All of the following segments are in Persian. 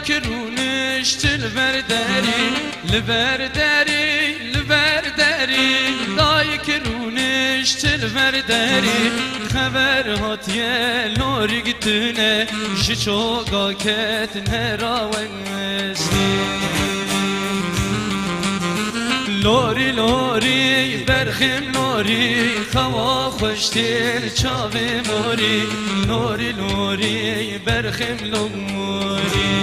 که رونش لبردری دای که رونش لبردری خبر هاتیه لوری گتونه جچو گاکت نراونستی لوری برخم لوری خوا خوشتر چاوه موری لوری برخم لوری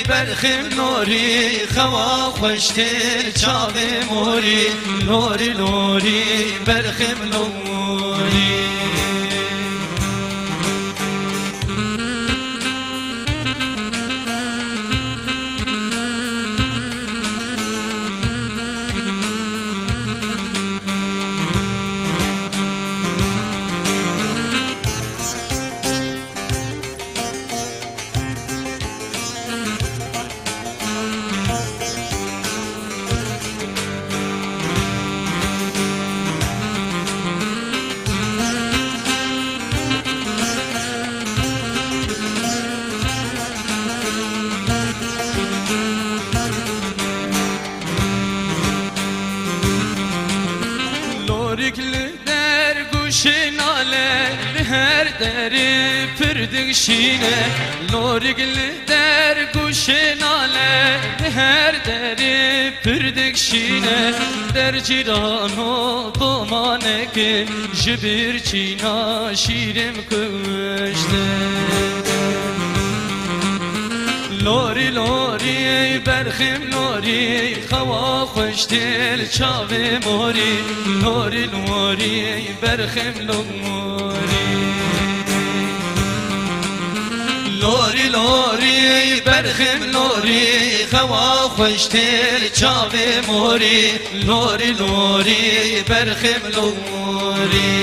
برخم لوری خوا خوشتر چاوه موری لوری برخم لوری در گوش ناله هر دری پردگشینه لورگل در گوش ناله هر دری پردگشینه در جیران و دومانه که جبیر چینا شیرم کشته لوری برخم لوری خوا خوشتر چاوه موری لوری برخم لوری برخم لوری خوا خوشتر چاوه موری لوری برخم لوری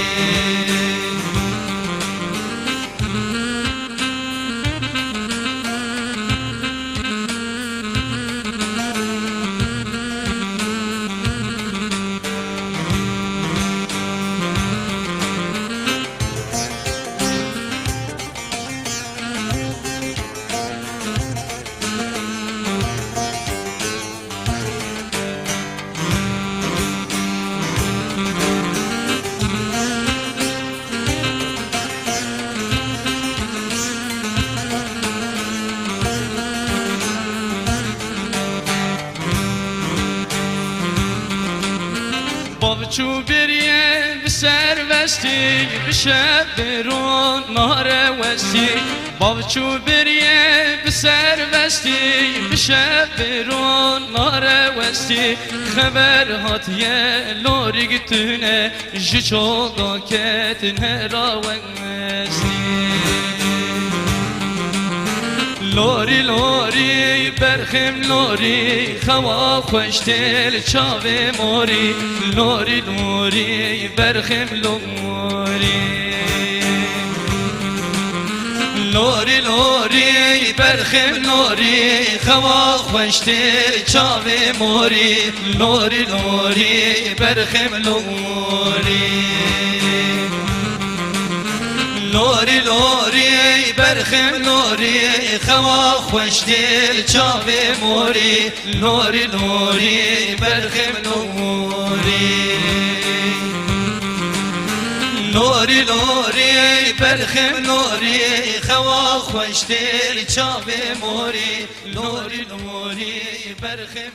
چو بریه بسر وستی بشب برون نهار وستی باب چو بریه بسر وستی بشب برون نهار وستی خبر هاتیه لوری گتونه جچو گاکت نراونستی لوری برخم لوری خوا خوشتر چاوه موری لوری برخم لوری برخم لوری خوا خوشتر چاوه موری لوری برخم لوری برخم لوری خوا خوشتر چاوه موری لوری برخم لوری برخم لوری خوا خوشتر چاوه موری لوری برخم